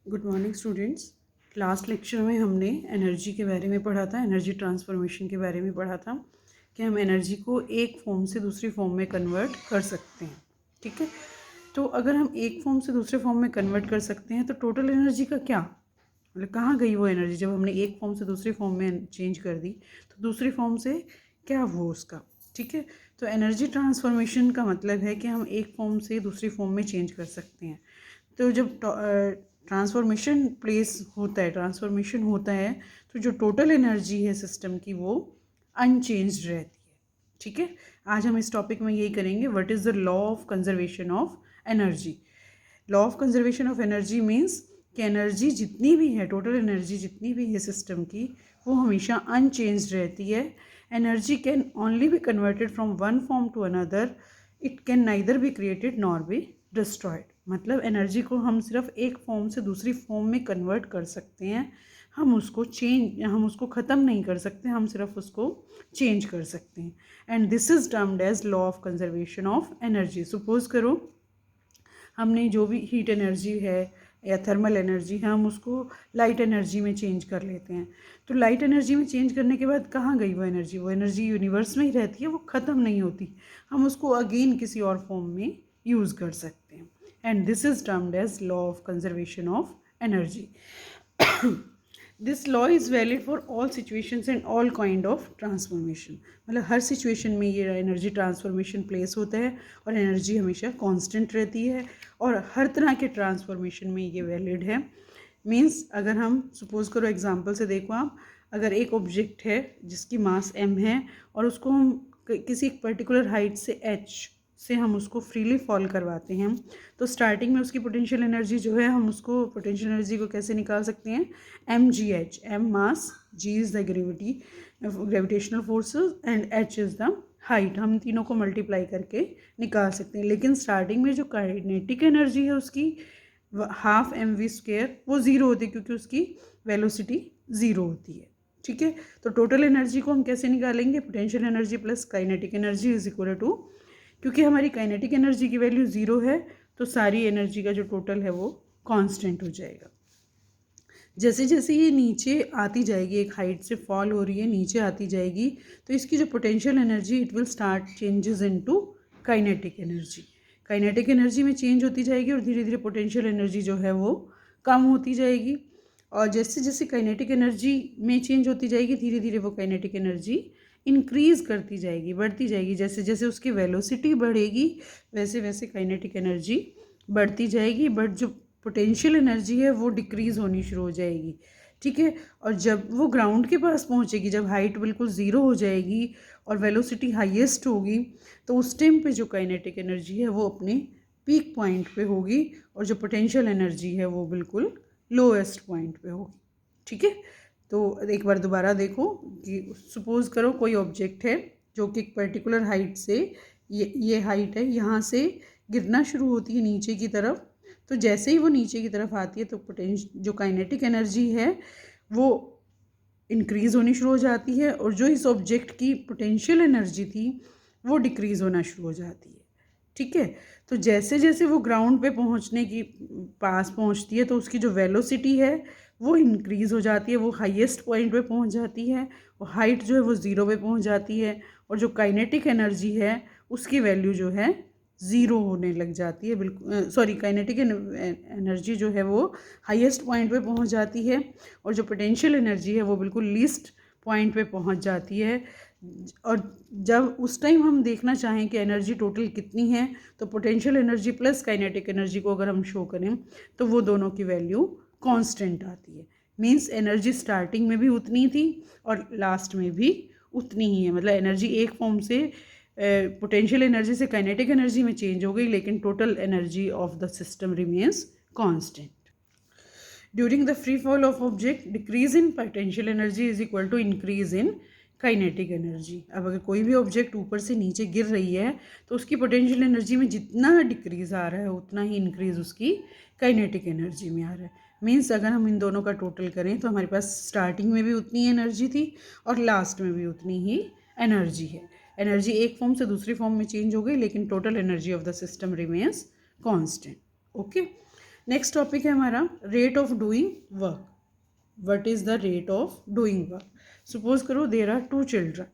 Good morning students. Last lecture में हमने energy के बारे में पढ़ा था, एनर्जी ट्रांसफॉर्मेशन के बारे में पढ़ा था कि हम एनर्जी को एक फॉर्म से दूसरी फॉर्म में कन्वर्ट कर सकते हैं। ठीक है, तो अगर हम एक फॉर्म से दूसरे फॉर्म में कन्वर्ट कर सकते हैं तो टोटल एनर्जी का क्या, मतलब कहाँ गई वो एनर्जी जब हमने एक फॉर्म से दूसरी फॉर्म में चेंज कर दी, तो दूसरी फॉर्म से क्या वो उसका। ठीक है, तो एनर्जी ट्रांसफॉर्मेशन का मतलब है कि हम एक फॉर्म से दूसरी फॉर्म में चेंज कर सकते हैं। तो जब ट्रांसफॉर्मेशन होता है तो जो टोटल एनर्जी है सिस्टम की वो अनचेंज्ड रहती है। ठीक है, आज हम इस टॉपिक में यही करेंगे, what is the law of conservation of energy. Law of conservation of energy means कि एनर्जी जितनी भी है, टोटल एनर्जी जितनी भी है सिस्टम की, वो हमेशा अनचेंज्ड रहती है। Energy can only be converted from one form to another, it can neither be created nor be destroyed. मतलब एनर्जी को हम सिर्फ एक फॉर्म से दूसरी फॉर्म में कन्वर्ट कर सकते हैं, हम उसको ख़त्म नहीं कर सकते, हम सिर्फ उसको चेंज कर सकते हैं। And this is termed as law of conservation of energy. Suppose करो हमने जो भी हीट एनर्जी है या थर्मल एनर्जी है, हम उसको लाइट एनर्जी में चेंज कर लेते हैं। तो लाइट एनर्जी में चेंज करने के बाद कहाँ गई वो एनर्जी? वो एनर्जी यूनिवर्स में ही रहती है, वो ख़त्म नहीं होती, हम उसको अगेन किसी और फॉर्म में यूज़ कर सकते हैं। And this is termed as law of conservation of energy. This law is valid for all situations and all kind of transformation. मतलब हर सिचुएशन में ये एनर्जी ट्रांसफॉर्मेशन प्लेस होता है और एनर्जी हमेशा कांस्टेंट रहती है, और हर तरह के ट्रांसफॉर्मेशन में ये वैलिड है। मीन्स अगर हम सपोज करो, एग्जांपल से देखो आप, अगर एक ऑब्जेक्ट है जिसकी मास m है और उसको हम किसी एक पर्टिकुलर हाइट से h से हम उसको फ्रीली फॉल करवाते हैं, तो स्टार्टिंग में उसकी पोटेंशियल एनर्जी जो है, हम उसको पोटेंशियल एनर्जी को कैसे निकाल सकते हैं? mgh, m mass, g is the gravitational forces and h is the height. हम तीनों को मल्टीप्लाई करके निकाल सकते हैं। लेकिन स्टार्टिंग में जो काइनेटिक एनर्जी है उसकी हाफ mv² वो ज़ीरो होती है, क्योंकि उसकी वेलोसिटी ज़ीरो होती है। ठीक है, तो टोटल एनर्जी को हम कैसे निकालेंगे? Potential energy plus kinetic energy is equal to, क्योंकि हमारी काइनेटिक एनर्जी की वैल्यू ज़ीरो है तो सारी एनर्जी का जो टोटल है वो कांस्टेंट हो जाएगा। जैसे जैसे ये नीचे आती जाएगी, एक हाइट से फॉल हो रही है, नीचे आती जाएगी, तो इसकी जो potential energy it will start changes into kinetic energy. Kinetic energy में चेंज होती जाएगी और धीरे धीरे पोटेंशियल एनर्जी जो है वो कम होती जाएगी। और जैसे जैसे काइनेटिक एनर्जी में चेंज होती जाएगी, धीरे धीरे वो काइनेटिक एनर्जी इंक्रीज़ करती जाएगी, बढ़ती जाएगी। जैसे जैसे उसकी वेलोसिटी बढ़ेगी वैसे वैसे काइनेटिक एनर्जी बढ़ती जाएगी, बट जो पोटेंशियल एनर्जी है वो डिक्रीज़ होनी शुरू हो जाएगी। ठीक है, और जब वो ग्राउंड के पास पहुंचेगी, जब हाइट बिल्कुल ज़ीरो हो जाएगी और वेलोसिटी हाईएस्ट होगी, तो उस टाइम पे जो काइनेटिक एनर्जी है वो अपने पीक पॉइंट पे होगी और जो पोटेंशियल एनर्जी है वो बिल्कुल लोएस्ट पॉइंट पे होगी। ठीक है, तो एक बार दोबारा देखो कि सपोज़ करो कोई ऑब्जेक्ट है जो कि एक पर्टिकुलर हाइट से, ये हाइट है, यहाँ से गिरना शुरू होती है नीचे की तरफ। तो जैसे ही वो नीचे की तरफ आती है तो जो काइनेटिक एनर्जी है वो इंक्रीज़ होनी शुरू हो जाती है, और जो इस ऑब्जेक्ट की पोटेंशियल एनर्जी थी वो डिक्रीज़ होना शुरू हो जाती है। ठीक है, तो जैसे जैसे वो ग्राउंड पे पहुंचने की पास पहुंचती है तो उसकी जो वेलोसिटी है वो इंक्रीज़ हो जाती है, वो हाईएस्ट पॉइंट पे पहुंच जाती है, और हाइट जो है वो ज़ीरो पे पहुंच जाती है, और जो काइनेटिक एनर्जी है उसकी वैल्यू जो है ज़ीरो होने लग जाती है। बिल्कुल सॉरी, काइनेटिक एनर्जी जो है वो हाईएस्ट पॉइंट पे पहुंच जाती है, और जो पोटेंशियल एनर्जी है वो बिल्कुल लीस्ट पॉइंट पे पहुंच जाती है। और जब उस टाइम हम देखना चाहें कि एनर्जी टोटल कितनी है, तो potential energy plus kinetic energy को अगर हम शो करें तो वो दोनों की वैल्यू कांस्टेंट आती है। मींस एनर्जी स्टार्टिंग में भी उतनी थी और लास्ट में भी उतनी ही है। मतलब एनर्जी एक फॉर्म से पोटेंशियल एनर्जी से काइनेटिक एनर्जी में चेंज हो गई, लेकिन total energy of the system remains constant. During the free fall of object, decrease in potential energy is equal to increase in kinetic energy. अब अगर कोई भी ऑब्जेक्ट ऊपर से नीचे गिर रही है तो उसकी पोटेंशियल एनर्जी में जितना डिक्रीज आ रहा है उतना ही इंक्रीज उसकी काइनेटिक एनर्जी में आ रहा है। मीन्स अगर हम इन दोनों का टोटल करें तो हमारे पास स्टार्टिंग में भी उतनी एनर्जी थी और लास्ट में भी उतनी ही एनर्जी है। एनर्जी एक फॉर्म से दूसरी फॉर्म में चेंज हो गई, लेकिन total energy of the system remains constant. Okay, next topic है हमारा rate of doing work. What is the rate of doing work. Suppose करो there are two children.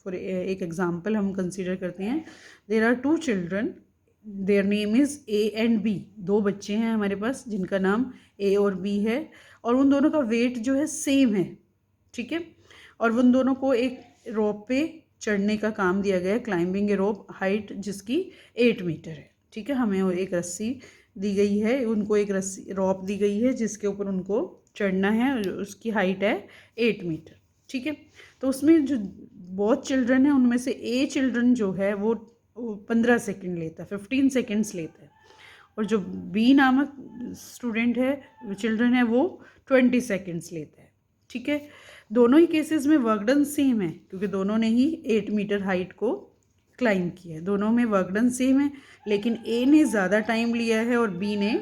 For एक एग्जाम्पल हम कंसिडर करते हैं. There are two children, their name is A and B. दो बच्चे हैं हमारे पास जिनका नाम ए और बी है, और उन दोनों का वेट जो है सेम है. ठीक है. और उन दोनों को एक रोप पे चढ़ने का काम दिया गया है, क्लाइंबिंग ए रोप, हाइट जिसकी 8 मीटर है. ठीक है. हमें एक रस्सी दी गई है, उनको एक रस्सी रोप दी गई है जिसके ऊपर उनको चढ़ना है, उसकी हाइट है 8 मीटर. ठीक है. तो उसमें जो बहुत चिल्ड्रन है उनमें से ए चिल्ड्रन जो है वो 15 सेकेंड लेता है, 15 सेकेंड्स लेता है. और जो बी नामक स्टूडेंट है, चिल्ड्रन है, वो 20 सेकेंड्स लेता है. ठीक है. दोनों ही केसेस में वर्क डन सेम है क्योंकि दोनों ने ही 8 मीटर हाइट को क्लाइंब किया है. दोनों में वर्क डन सेम है, लेकिन ए ने ज़्यादा टाइम लिया है और बी ने